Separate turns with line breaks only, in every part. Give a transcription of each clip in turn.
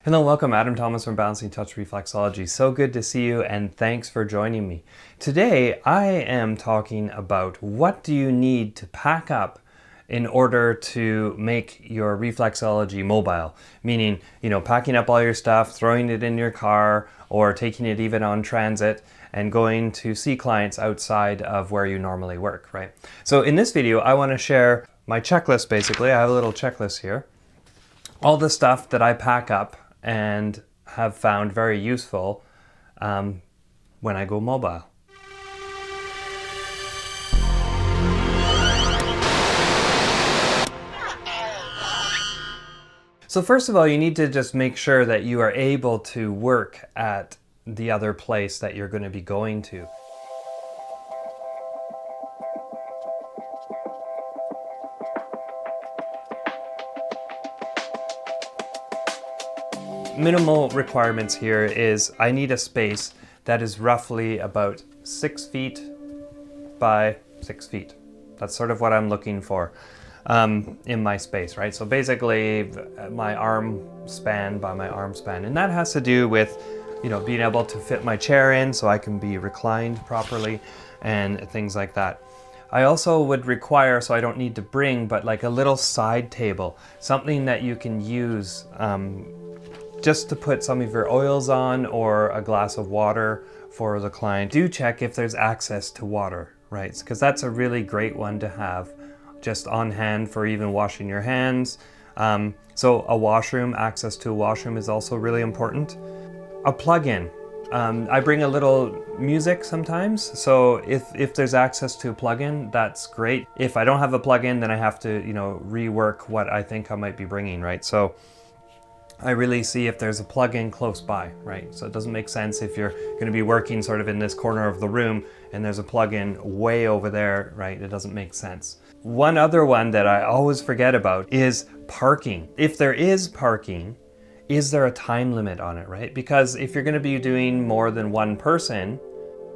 Hello, welcome. Adam Thomas from Balancing Touch Reflexology. So good to see you and thanks for joining me. Today I am talking about what do you need to pack up in order to make your reflexology mobile. Meaning, packing up all your stuff, throwing it in your car, or taking it even on transit and going to see clients outside of where you normally work, right? So in this video, I want to share my checklist basically. I have a little checklist here. All the stuff that I pack up and have found very useful when I go mobile. So first of all, you need to just make sure that you are able to work at the other place that you're going to be going to. Minimal requirements here is I need a space that is roughly about 6 feet by 6 feet. That's sort of what I'm looking for in my space, right? So basically my arm span by my arm span. And that has to do with, being able to fit my chair in so I can be reclined properly and things like that. I also would require, so I don't need to bring, but like a little side table, something that you can use just to put some of your oils on or a glass of water for the client. Do check if there's access to water, right? Because that's a really great one to have just on hand for even washing your hands. So a washroom, access to a washroom is also really important. A plug-in. I bring a little music sometimes, so if there's access to a plug-in, that's great. If I don't have a plug-in, then I have to, rework what I think I might be bringing, right? So I really see if there's a plug-in close by, right? So it doesn't make sense if you're going to be working sort of in this corner of the room and there's a plug-in way over there, right? It doesn't make sense. One other one that I always forget about is parking. If there is parking, is there a time limit on it, right? Because if you're going to be doing more than one person,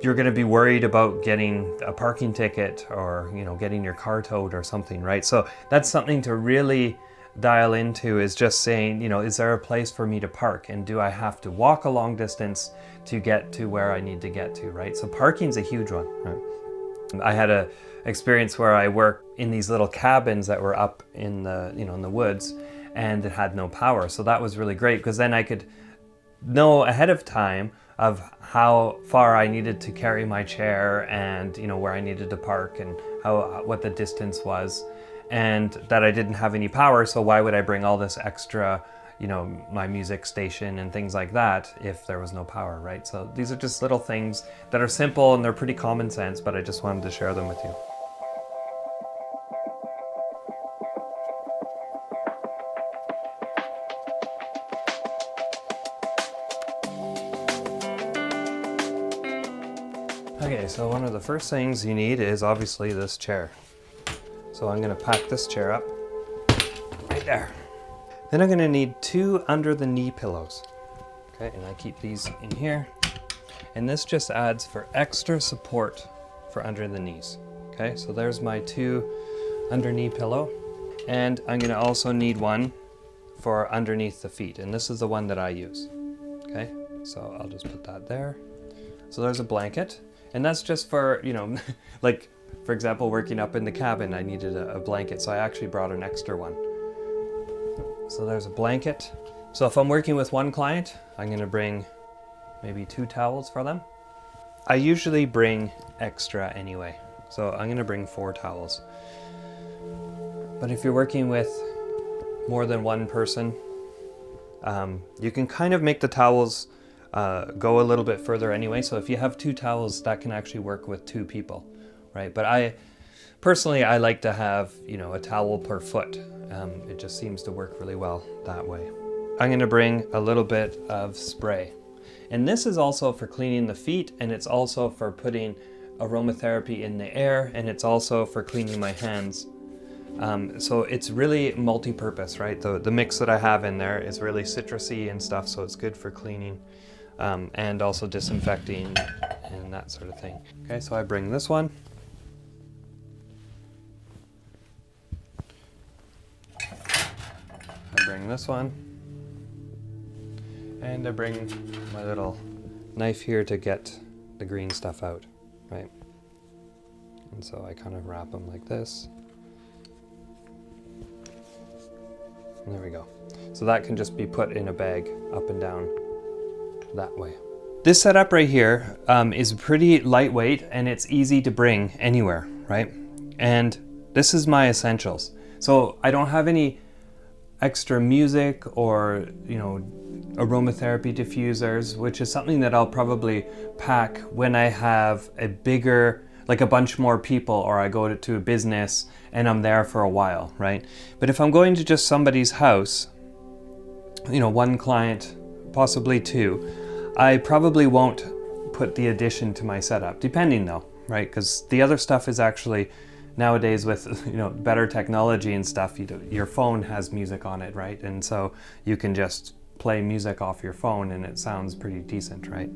you're going to be worried about getting a parking ticket or, getting your car towed or something, right? So that's something to really dial into, is just saying, is there a place for me to park, and do I have to walk a long distance to get to where I need to get to, right? So parking's a huge one, right? I had a experience where I worked in these little cabins that were up in the, in the woods, and it had no power. So that was really great because then I could know ahead of time of how far I needed to carry my chair and, where I needed to park and what the distance was. And that I didn't have any power, so why would I bring all this extra, my music station and things like that if there was no power, right? So these are just little things that are simple and they're pretty common sense, but I just wanted to share them with you. Okay, so one of the first things you need is obviously this chair. So I'm going to pack this chair up right there. Then I'm going to need 2 under the knee pillows. Okay, and I keep these in here. And this just adds for extra support for under the knees. Okay, so there's my 2 under knee pillow. And I'm going to also need one for underneath the feet. And this is the one that I use. Okay, so I'll just put that there. So there's a blanket. And that's just for, like, for example, working up in the cabin, I needed a blanket, so I actually brought an extra one. So there's a blanket. So if I'm working with one client, I'm going to bring maybe 2 towels for them. I usually bring extra anyway, so I'm going to bring 4 towels. But if you're working with more than one person, you can kind of make the towels go a little bit further anyway. So if you have 2 towels, that can actually work with 2 people. Right, but I like to have, a towel per foot. It just seems to work really well that way. I'm going to bring a little bit of spray. And this is also for cleaning the feet, and it's also for putting aromatherapy in the air, and it's also for cleaning my hands. So it's really multi-purpose, right? The mix that I have in there is really citrusy and stuff, so it's good for cleaning and also disinfecting and that sort of thing. Okay, so I bring this one. I bring this one. And I bring my little knife here to get the green stuff out, right? And so I kind of wrap them like this. And there we go. So that can just be put in a bag up and down that way. This setup right here is pretty lightweight and it's easy to bring anywhere, right? And this is my essentials. So I don't have any extra music or, aromatherapy diffusers, which is something that I'll probably pack when I have a bigger, like a bunch more people, or I go to a business and I'm there for a while, right? But if I'm going to just somebody's house, one client, possibly two, I probably won't put the addition to my setup, depending though, right? Because the other stuff is actually, nowadays with better technology and stuff, your phone has music on it, right? And so you can just play music off your phone and it sounds pretty decent, right?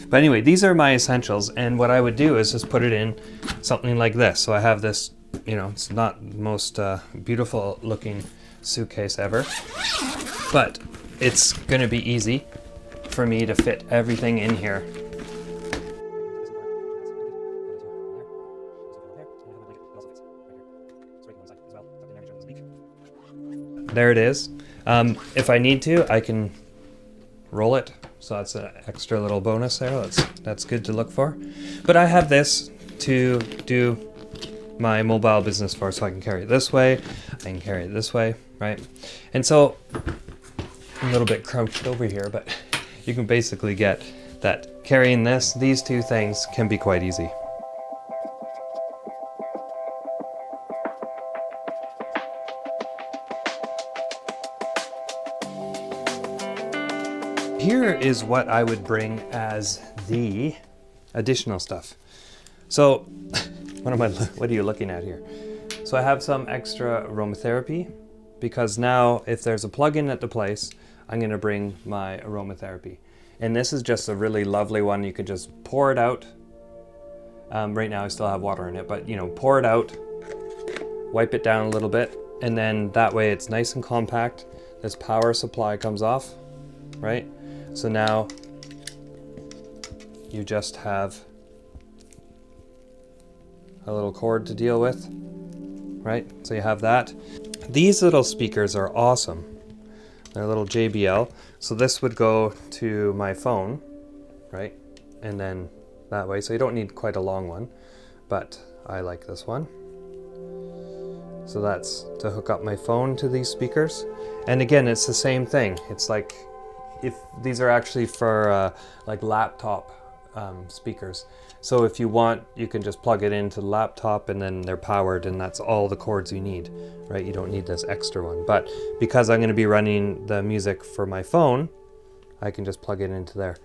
But anyway, these are my essentials, and what I would do is just put it in something like this. So I have this, it's not the most beautiful looking suitcase ever, but it's gonna be easy for me to fit everything in here. There it is. If I need to, I can roll it. So that's an extra little bonus there. That's good to look for. But I have this to do my mobile business for, so I can carry it this way. I can carry it this way, right? And so I'm a little bit crouched over here, but you can basically get that carrying these two things can be quite easy. Here is what I would bring as the additional stuff. So, what are you looking at here? So I have some extra aromatherapy, because now if there's a plug-in at the place, I'm gonna bring my aromatherapy. And this is just a really lovely one. You can just pour it out. Right now I still have water in it, but pour it out, wipe it down a little bit, and then that way it's nice and compact. This power supply comes off, right? So now you just have a little cord to deal with, right? So you have that. These little speakers are awesome. They're a little JBL. So this would go to my phone, right? And then that way, so you don't need quite a long one, but I like this one. So that's to hook up my phone to these speakers. And again, it's the same thing. It's like, if these are actually for like laptop speakers. So if you want, you can just plug it into the laptop and then they're powered, and that's all the cords you need, right? You don't need this extra one. But because I'm gonna be running the music for my phone, I can just plug it into there.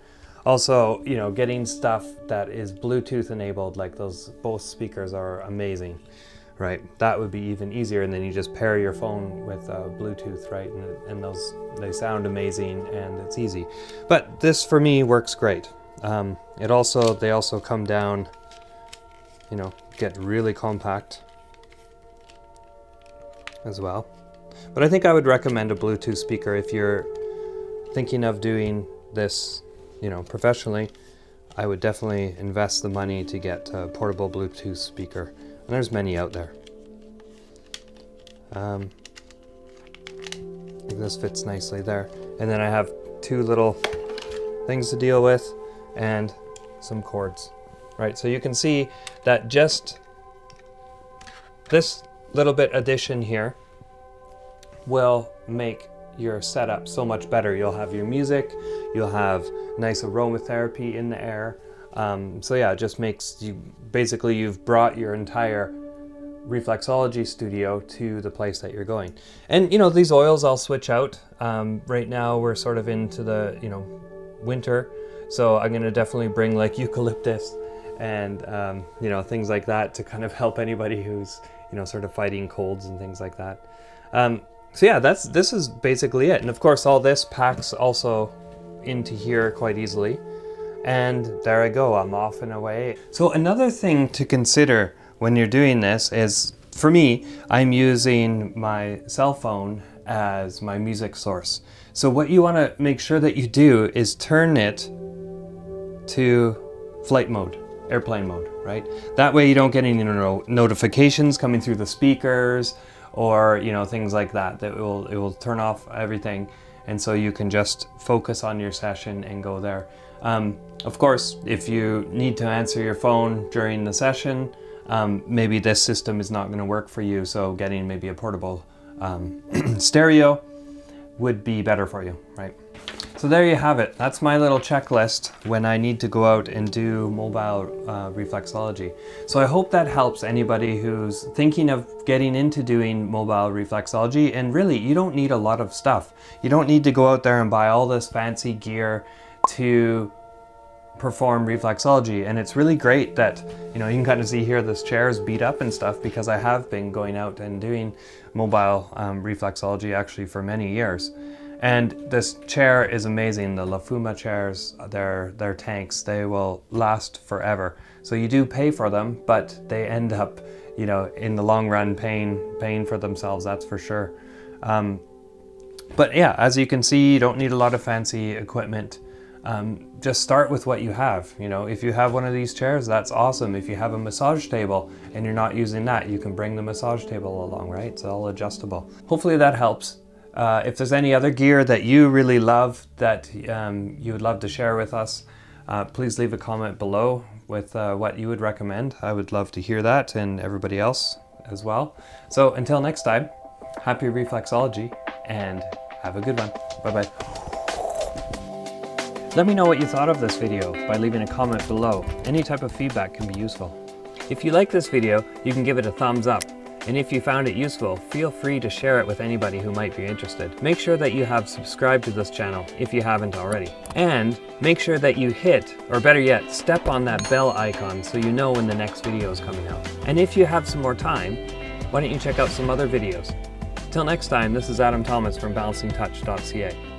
Also, getting stuff that is Bluetooth enabled, like both speakers are amazing, right? That would be even easier, and then you just pair your phone with Bluetooth, right? And they sound amazing, and it's easy. But this for me works great. They also come down, get really compact as well. But I think I would recommend a Bluetooth speaker if you're thinking of doing this, professionally. I would definitely invest the money to get a portable Bluetooth speaker. And there's many out there. I think this fits nicely there. And then I have two little things to deal with and some cords, right? So you can see that just this little bit addition here will make your setup so much better. You'll have your music, you'll have nice aromatherapy in the air. So yeah, it just makes you've brought your entire reflexology studio to the place that you're going. And these oils I'll switch out. Right now we're sort of into the winter, so I'm gonna definitely bring like eucalyptus and things like that to kind of help anybody who's sort of fighting colds and things like that. So yeah, this is basically it. And of course all this packs also into here quite easily. And there I go, I'm off and away. So another thing to consider when you're doing this is, for me, I'm using my cell phone as my music source. So what you want to make sure that you do is turn it to flight mode, airplane mode, right? That way you don't get any notifications coming through the speakers or, you know, things like that. It will turn off everything, and so you can just focus on your session and go there. Of course, if you need to answer your phone during the session, maybe this system is not going to work for you, so getting maybe a portable stereo would be better for you, right? So there you have it. That's my little checklist when I need to go out and do mobile reflexology. So I hope that helps anybody who's thinking of getting into doing mobile reflexology. And really, you don't need a lot of stuff. You don't need to go out there and buy all this fancy gear to perform reflexology. And it's really great that, you know, you can kind of see here this chair is beat up and stuff, because I have been going out and doing mobile reflexology actually for many years. And this chair is amazing. The La Fuma chairs, they're tanks. They will last forever. So you do pay for them, but they end up, you know, in the long run paying for themselves, that's for sure. But yeah, as you can see, you don't need a lot of fancy equipment. Just start with what you have. You know, if you have one of these chairs, that's awesome. If you have a massage table and you're not using that, you can bring the massage table along, right? It's all adjustable. Hopefully that helps. If there's any other gear that you really love that you would love to share with us, please leave a comment below with what you would recommend. I would love to hear that, and everybody else as well. So until next time, happy reflexology and have a good one. Bye-bye. Let me know what you thought of this video by leaving a comment below. Any type of feedback can be useful. If you like this video, you can give it a thumbs up. And if you found it useful, feel free to share it with anybody who might be interested. Make sure that you have subscribed to this channel if you haven't already. And make sure that you hit, or better yet, step on that bell icon so you know when the next video is coming out. And if you have some more time, why don't you check out some other videos. Till next time, this is Adam Thomas from balancingtouch.ca.